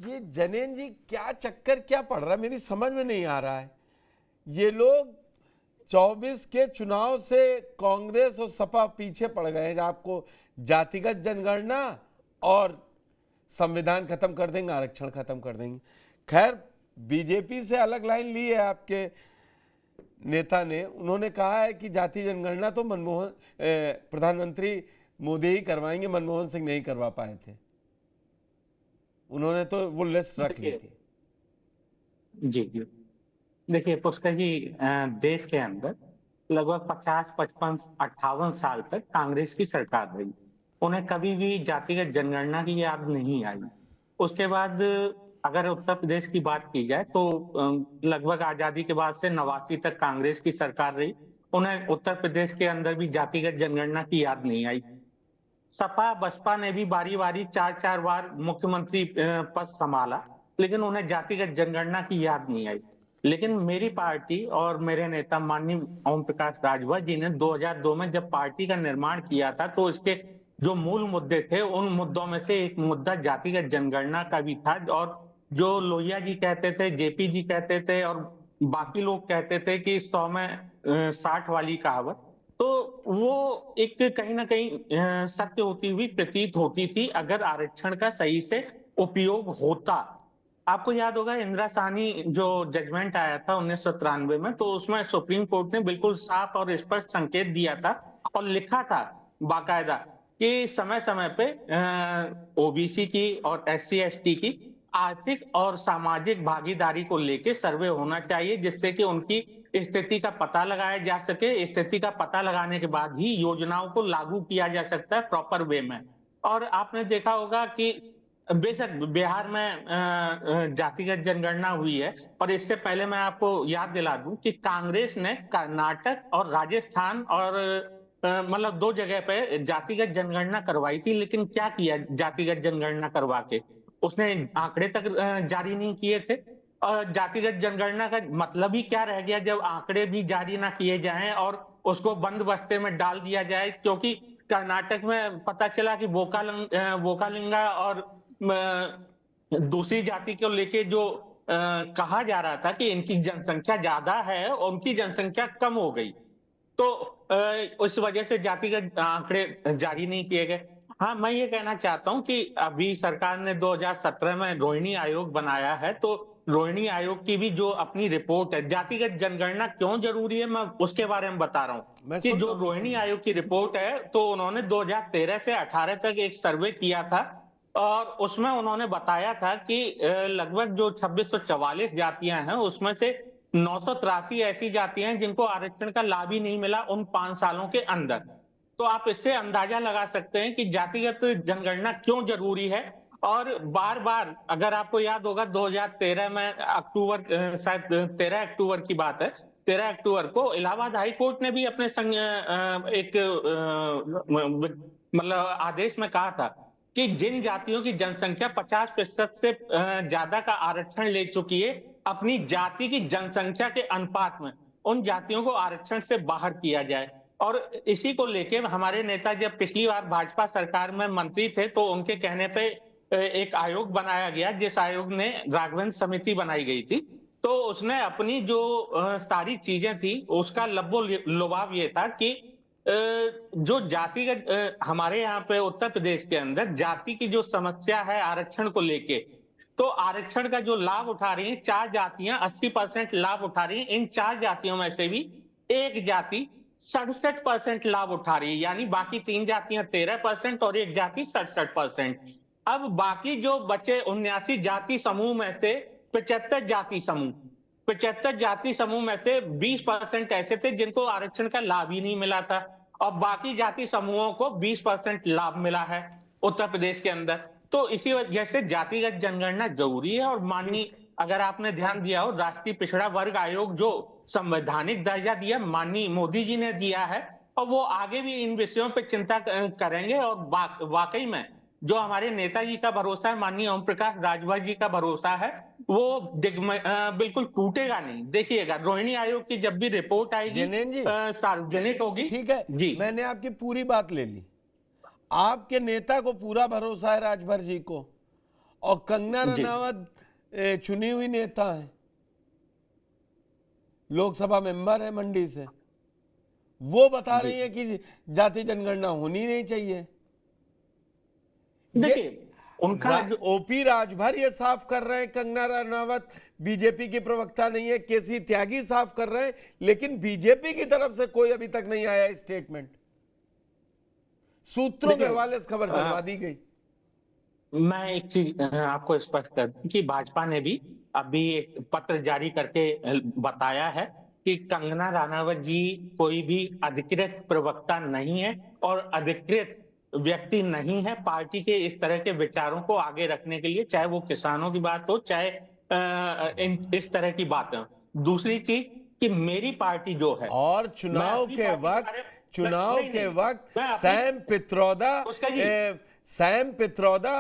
ये जनेन जी क्या चक्कर क्या पड़ रहा है, मेरी समझ में नहीं आ रहा है। ये लोग 24 के चुनाव से कांग्रेस और सपा पीछे पड़ गए हैं। आपको जातिगत जनगणना और संविधान खत्म कर देंगे, आरक्षण खत्म कर देंगे। खैर, बीजेपी से अलग लाइन ली है आपके नेता ने। उन्होंने कहा है कि जाति जनगणना तो प्रधानमंत्री मोदी ही करवाएंगे, मनमोहन सिंह नहीं करवा पाए थे। उन्होंने तो वो लिस्ट रख ली थी। जी जी, देखिए पुष्कर जी, देश के अंदर लगभग 50, 55, 58 साल तक कांग्रेस की सरकार रही। उन्हें कभी भी जातिगत जनगणना की याद नहीं आई। उसके बाद अगर उत्तर प्रदेश की बात की जाए तो लगभग आजादी के बाद से 89 तक कांग्रेस की सरकार रही। उन्हें उत्तर प्रदेश के अंदर भी जातिगत जनगणना की याद नहीं आई। सपा बसपा ने भी बारी-बारी 4-4 बार मुख्यमंत्री पद संभाला, लेकिन उन्हें जातिगत जनगणना की याद नहीं आई। लेकिन मेरी पार्टी और मेरे नेता माननीय ओम प्रकाश राजभर जी ने 2002 में जब पार्टी का निर्माण किया था, तो इसके जो मूल मुद्दे थे, उन मुद्दों में से एक मुद्दा जातिगत जनगणना का भी था। और जो लोहिया जी कहते थे, जेपी जी कहते थे और बाकी लोग कहते थे कि 100 में 60 वाली कहावत, तो वो एक कहीं न कहीं सत्य होती हुई प्रतीत होती थी, अगर आरक्षण का सही से उपयोग होता। आपको याद होगा इंदिरा साहनी जो जजमेंट आया था 1993 में, तो उसमें सुप्रीम कोर्ट ने बिल्कुल साफ और स्पष्ट संकेत दिया था और लिखा था बाकायदा कि समय-समय पे ओबीसी की और एससी एसटी की आर्थिक और सामाजिक भागीदारी को लेके सर्वे होना चाहिए, जिससे कि उनकी स्थिति का पता लगाया जा सके। स्थिति का पता लगाने के बाद ही योजनाओं को लागू किया जा सकता है प्रॉपर वे में। और आपने देखा होगा कि बेशक बिहार में जातिगत जनगणना हुई है, और इससे पहले मैं आपको याद दिला दूं कि कांग्रेस ने कर्नाटक और राजस्थान और मतलब 2 जगह पे जातिगत जनगणना करवाई थी, लेकिन क्या किया जातिगत जनगणना करवा के? उसने आंकड़े तक जारी नहीं किए थे। जातिगत जनगणना का मतलब ही क्या रह गया जब आंकड़े भी जारी ना किए जाएं और उसको बंद बस्ते में डाल दिया जाए, क्योंकि कर्नाटक में पता चला कि वोकालिंगा और दूसरी जाति को लेके जो कहा जा रहा था कि इनकी जनसंख्या ज्यादा है और उनकी जनसंख्या कम हो गई, तो उस वजह से जातिगत आंकड़े जारी नहीं किए गए। हाँ, मैं ये कहना चाहता हूँ कि अभी सरकार ने 2017 में रोहिणी आयोग बनाया है, तो रोहिणी आयोग की भी जो अपनी रिपोर्ट है, जातिगत जनगणना क्यों जरूरी है, मैं उसके बारे में बता रहा हूँ मैं कि सुन जो रहा हूँ, रोहिणी आयोग की रिपोर्ट है, तो उन्होंने 2013 से 18 तक एक सर्वे किया था और उसमें उन्होंने बताया था कि लगभग जो 2644 जातियां हैं, उसमें से 983 ऐसी जातियां हैं जिनको आरक्षण का लाभ ही नहीं मिला उन 5 सालों के अंदर। तो आप इससे अंदाजा लगा सकते हैं कि जातिगत जनगणना क्यों जरूरी है। और बार-बार अगर आपको याद होगा 2013 में अक्टूबर शायद 13 अक्टूबर की बात है। 13 अक्टूबर को इलाहाबाद हाई कोर्ट ने भी अपने एक मतलब आदेश में कहा था कि जिन जातियों की जनसंख्या 50% से ज्यादा का आरक्षण ले चुकी है अपनी जाति की जनसंख्या के अनुपात में, उन जातियों को आरक्षण से बाहर किया जाए। और इसी को लेके हमारे नेता जब पिछली बार भाजपा सरकार में मंत्री थे, तो उनके कहने पे एक आयोग बनाया गया, जिस आयोग ने राघवेंद्र समिति बनाई गई थी। तो उसने अपनी जो सारी चीजें थी उसका लब्बो लुभाव ये था कि जो जातिगत हमारे यहाँ पे उत्तर प्रदेश के अंदर जाति की जो समस्या है आरक्षण को लेके, तो आरक्षण का जो लाभ उठा रही हैं 4 जातियां 80% लाभ उठा रही हैं। इन 4 जातियों में से भी एक जाति 67% लाभ उठा रही है, यानी बाकी 3 जातियां 13% और एक जाति 67%। अब बाकी जो बचे 79 जाति समूह में से 75 जाति समूह में से 20% ऐसे थे जिनको आरक्षण का लाभ ही नहीं मिला था, और बाकी जाति समूहों को 20% लाभ मिला है उत्तर प्रदेश के अंदर। तो इसी वजह से जातिगत जनगणना जरूरी है। और माननीय, अगर आपने ध्यान दिया हो, राष्ट्रीय पिछड़ा वर्ग आयोग जो संवैधानिक दर्जा दिया माननीय मोदी जी ने दिया है, और वो आगे भी इन विषयों पर चिंता करेंगे। और वाकई में जो हमारे नेताजी का भरोसा है, माननीय ओम प्रकाश राजभर जी का भरोसा है, वो बिल्कुल टूटेगा नहीं। देखिएगा रोहिणी आयोग की जब भी रिपोर्ट आएगी जनेन जी सार्वजनिक होगी। ठीक है जी, मैंने आपकी पूरी बात ले ली। आपके नेता को पूरा भरोसा है राजभर जी को, और कंगना जी रनावत चुनी हुई नेता है, लोकसभा मेंबर है मंडी से, वो बता जी रही है कि जाति जनगणना होनी नहीं चाहिए। ये देखिए उनका जो ओपी राजभर ये साफ कर रहे हैं, कंगना रनावत बीजेपी की प्रवक्ता नहीं है, केसी त्यागी साफ कर रहे हैं, लेकिन बीजेपी की तरफ से कोई अभी तक नहीं आया स्टेटमेंट। सूत्रों के देखिए हवाले से खबर चलवा दी गई। मैं एक चीज आपको स्पष्ट कर दूं कि भाजपा ने भी अभी एक पत्र जारी करके बताया है कि कंगना रनावत जी कोई भी अधिकृत प्रवक्ता नहीं है और अधिकृत व्यक्ति नहीं है पार्टी के इस तरह के विचारों को आगे रखने के लिए, चाहे वो किसानों की बात हो, चाहे इस तरह की बात हो। दूसरी चीज कि मेरी पार्टी जो है, और मैं अपनी पार्टी के बारे में नहीं नहीं मैं अपनी उसका जी सैम पित्रोदा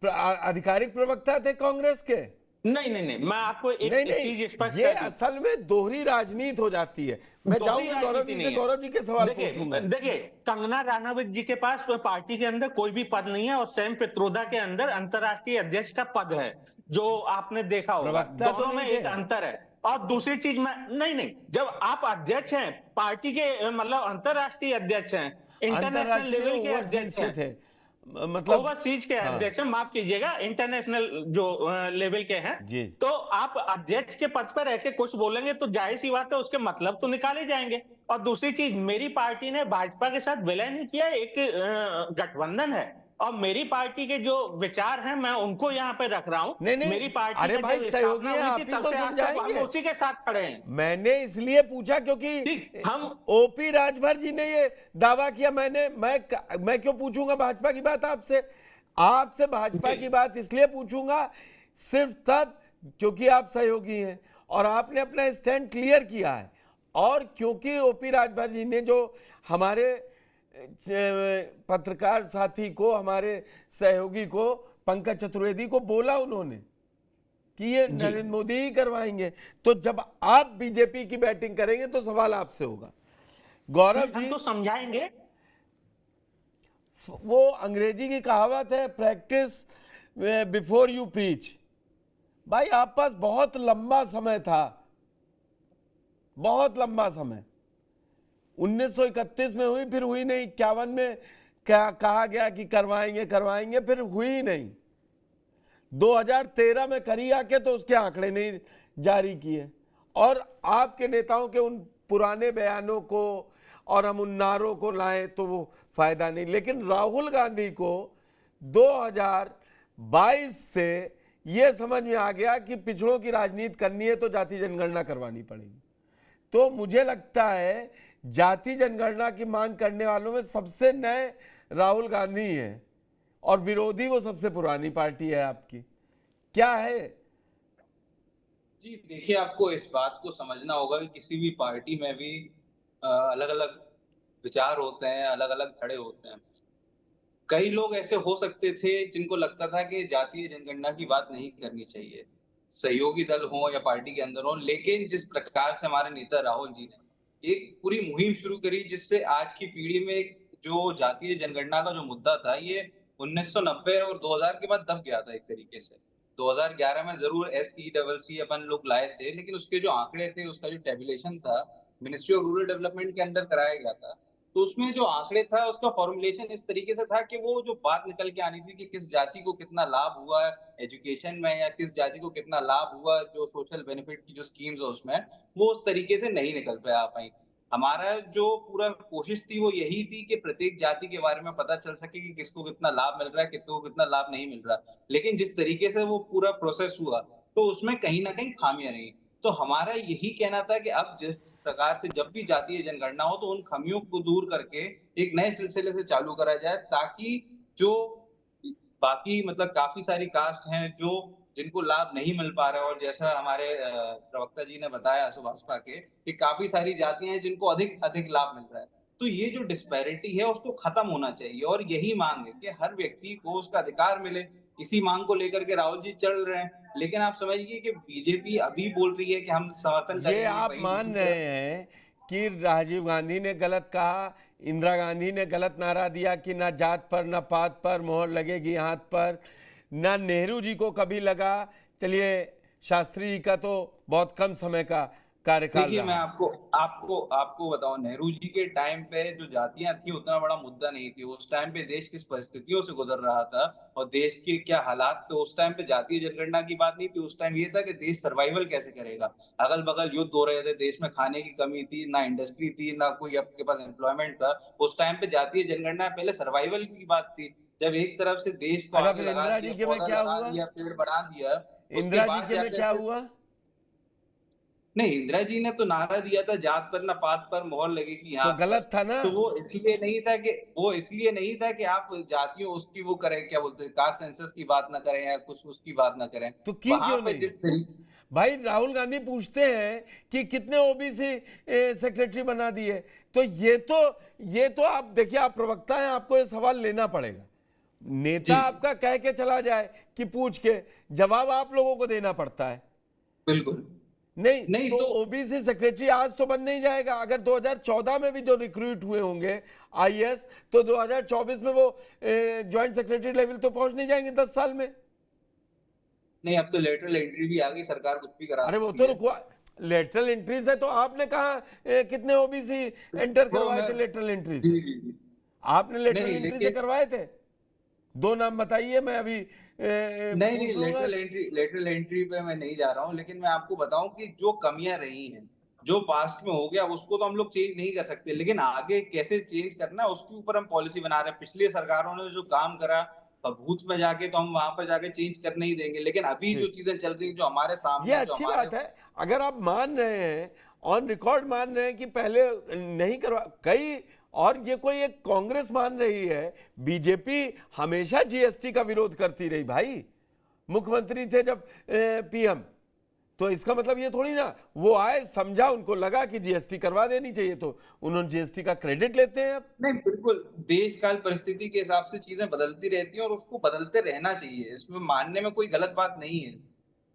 आधिकारिक प्रवक्ता थे कांग्रेस के। नहीं मैं आपको नहीं एक चीज नहीं, स्पष्ट ये कर दूं। असल में दोहरी राजनीति हो जाती है। मैं दोहरी जाऊंगा गौरव राजनीति जी से, नहीं है। गौरव जी के सवाल देखिए पूछूंगा। देखिए कंगना रनावत जी के पास तो पार्टी के अंदर कोई भी पद नहीं है और सैम पित्रोदा के अंदर अंतर्राष्ट्रीय अध्यक्ष का पद है, जो आपने देखा होगा। प्रवक्ता तो दोनों में नहीं थे। एक अंतर है। और दूसरी चीज मैं नहीं, जब आप अध्यक्ष हैं पार्टी के, मतलब अंतर्राष्ट्रीय अध्यक्ष हैं, इंटरनेशनल अंतरराष्ट्रीय लेवल के ओवरसीज अध्यक्ष के हैं, थे, मतलब। ओवरसीज के हाँ अध्यक्ष, माफ कीजिएगा, इंटरनेशनल जो लेवल के हैं। जी। तो आप अध्यक्ष के पद पर रह के कुछ बोलेंगे तो जाहिर सी बात है उसके मतलब तो निकाले जाएंगे। और दूसरी चीज, मेरी पार्टी ने भाजपा के साथ विलय नहीं किया, एक गठबंधन है और मेरी पार्टी के जो विचार हैं मैं उनको यहाँ पे रख रहा हूँ। नहीं नहीं, मेरी पार्टी अरे का भाई जब सहयोगी स्थापना हैं, हुई आप थी ही तब तो से आज तक हम समझाएंगे। उसी के साथ खड़े हैं। मैंने इसलिए पूछा क्योंकि ठीक, हम ओपी राजभर जी ने ये दावा किया। मैं क्यों पूछूंगा भाजपा की बात आपसे? आपसे भाजपा जी की बात इसलिए पूछूंगा सिर्फ तब क्योंकि आप सहयोगी हैं और आपने अपना स्टैंड क्लियर किया है, और क्योंकि ओपी राजभर जी ने जो हमारे पत्रकार साथी को, हमारे सहयोगी को, पंकज चतुर्वेदी को बोला उन्होंने कि ये जी नरेंद्र मोदी ही करवाएंगे, तो जब आप बीजेपी की बैटिंग करेंगे तो सवाल आपसे होगा। गौरव हम जी, तो समझाएंगे। वो अंग्रेजी की कहावत है, प्रैक्टिस बिफोर यू प्रीच। भाई आप पास बहुत लंबा समय था, बहुत लंबा समय। 1931 में हुई, फिर हुई नहीं। 51 में क्या कहा गया कि करवाएंगे करवाएंगे, फिर हुई ही नहीं। 2013 में करी आके तो उसके आंकड़े नहीं जारी किए, और आपके नेताओं के उन पुराने बयानों को और हम उन नारों को लाए तो वो फायदा नहीं। लेकिन राहुल गांधी को 2022 से ये समझ में आ गया कि पिछड़ों की राजनीति करनी है तो जाति जनगणना करवानी पड़ेगी। तो मुझे लगता है जाति जनगणना की मांग करने वालों में सबसे नए राहुल गांधी हैं और विरोधी वो सबसे पुरानी पार्टी है आपकी। क्या है? जी, देखिए आपको इस बात को समझना होगा कि किसी भी पार्टी में भी अलग-अलग विचार होते हैं, अलग-अलग धड़े होते हैं। कई लोग ऐसे हो सकते थे जिनको लगता था कि जातीय जनगणना की बात नहीं करनी चाहिए, सहयोगी दल हो या पार्टी के अंदर हो, लेकिन जिस प्रकार से हमारे नेता राहुल जी ने एक पूरी मुहिम शुरू करी जिससे आज की पीढ़ी में एक जो जातीय जनगणना का जो मुद्दा था ये 1990 और 2000 के बाद दब गया था एक तरीके से। 2011 में ज़रूर एसईसीसी अपन लोग लाए थे, लेकिन उसके जो आंकड़े थे, उसका जो टैबुलेशन था, मिनिस्ट्री ऑफ रूरल डेवलपमेंट के अंडर कराया गया था। तो उसमें जो आंकड़े था उसका फॉर्मुलेशन इस तरीके से था कि वो जो बात निकल के आनी थी कि किस जाति को कितना लाभ हुआ एजुकेशन में या किस जाति को कितना लाभ हुआ जो सोशल बेनिफिट की जो स्कीम्स है उसमें, वो उस तरीके से नहीं निकल आ पाई। हमारा जो पूरा कोशिश थी वो यही थी कि प्रत्येक जाति के बारे में पता चल सके कि किसको कितना लाभ मिल रहा है, किसको कितना लाभ नहीं मिल रहा। लेकिन जिस तरीके से वो पूरा प्रोसेस हुआ, तो उसमें कहीं न कहीं खामियाँ रहीं। तो हमारा यही कहना था कि अब जिस प्रकार से जब भी जातीय जनगणना हो तो उन खामियों को दूर करके एक नए सिलसिले से चालू करा जाए ताकि जो बाकी मतलब काफ़ी सारी कास्ट हैं जो जिनको लाभ नहीं मिल पा रहा है और जैसा हमारे प्रवक्ता जी ने बताया सुभाषपा के कि काफ़ी सारी जातियाँ हैं जिनको अधिक लाभ मिल रहा है। तो ये जो डिस्पैरिटी है उसको खत्म होना चाहिए और यही माँग है कि हर व्यक्ति को उसका अधिकार मिले। इसी माँग को लेकर के राहुल जी चल रहे हैं। लेकिन आप समझिए कि बीजेपी अभी बोल रही है कि हम समर्थन ये करेंगे आप वहीं मान दूसरी रहे तरफ हैं कि राजीव गांधी ने गलत कहा, इंदिरा गांधी ने गलत नारा दिया कि ना जात पर ना पात पर मोहर लगेगी हाथ पर, ना नेहरू जी को कभी लगा। चलिए, शास्त्री जी का तो बहुत कम समय का कार्यकाल देखिए, मैं रहा। आपको आपको आपको बताऊं, नेहरू जी के टाइम पे जो जातियां थी उतना बड़ा मुद्दा नहीं थी। उस टाइम पे देश किस परिस्थितियों से गुजर रहा था और देश के क्या हालात थे, उस टाइम पे जातीय जनगणना की बात नहीं थी। उस टाइम ये था कि देश सर्वाइवल कैसे करेगा। अगल बगल युद्ध हो रहे थे, देश में खाने की कमी थी, ना इंडस्ट्री थी, ना कोई आपके पास एम्प्लॉयमेंट था। उस टाइम पे जातीय जनगणना पहले सर्वाइवल की बात थी। जब एक तरफ से देश को अच्छा, आगे फिर लगा इंदिरा दिया, जी के में पौधा क्या लगा हुआ? दिया, पेड़ बढ़ा दिया, उसके इंदिरा जी बाद के में जाकर क्या के हुआ? नहीं, इंदिरा जी ने तो नारा दिया था, जात पर ना पात पर मोहर लगेगी तो हाथ पर। गलत था ना? तो वो इसलिए नहीं था कि आप जातियों उसकी वो करें, क्या बोलते हैं, कास्ट सेंसस की बात ना करें या कुछ उसकी बात ना करें। तो की वहां क्यों पे नहीं? जिस तरीके भाई, राहुल गांधी पूछते हैं कि कितने ओबीसी सेक्रेटरी बना दिए। तो ये तो आप देखिए, आप प्रवक्ता हैं, आपको ये सवाल लेना पड़ेगा। नेता जी, आपका कह के चला जाए कि पूछ के, जवाब आप लोगों को देना पड़ता है। बिल्कुल। नहीं नहीं तो तो ओबीसी सेक्रेटरी आज तो बन नहीं जाएगा। अगर 2014 में भी जो रिक्रूट हुए होंगे आईएएस, तो 2024 में वो ज्वाइंट सेक्रेटरी लेवल तो पहुंच नहीं जाएंगे 10 साल में। नहीं, अब तो लेटरल एंट्री भी आ गई, सरकार कुछ भी करा अरे वो सकती तो है। रुकवा, लेटरल एंट्रीज है, तो आपने कहा कितने ओबीसी एंटर वो करवाए मैं थे लेटरल एंट्री जी, से? जी, जी। आपने लेटरल नहीं, एंट्री से लेकिन करवाए थे? दो नाम बताइए, मैं अभी नहीं, पूछ नहीं, लूंगा। लेटरल एंट्री पे मैं नहीं जा रहा हूँ, लेकिन मैं आपको बताऊं कि जो कमियां रही हैं, जो पास्ट में हो गया उसको तो हम लोग चेंज नहीं कर सकते, लेकिन आगे कैसे चेंज करना है उसके ऊपर हम पॉलिसी बना रहे हैं। पिछली सरकारों ने जो काम करा बूथ में जाके, तो हम वहां पर जाके चेंज कर नहीं देंगे, लेकिन अभी जो ठीक, चीजें चल रही जो हमारे ये सामने, जो अच्छी हमारे बात है। अगर आप मान रहे हैं, ऑन रिकॉर्ड मान रहे हैं कि पहले नहीं करवा कई, और ये कोई एक कांग्रेस मान रही है। बीजेपी हमेशा जीएसटी का विरोध करती रही भाई, मुख्यमंत्री थे जब पीएम। तो इसका मतलब ये थोड़ी ना वो आए, समझा, उनको लगा कि जीएसटी करवा देनी चाहिए, तो उन्होंने जीएसटी का क्रेडिट लेते हैं अब। नहीं, बिल्कुल, देश काल परिस्थिति के हिसाब से चीजें बदलती रहती हैं और उसको बदलते रहना चाहिए, इसमें मानने में कोई गलत बात नहीं है।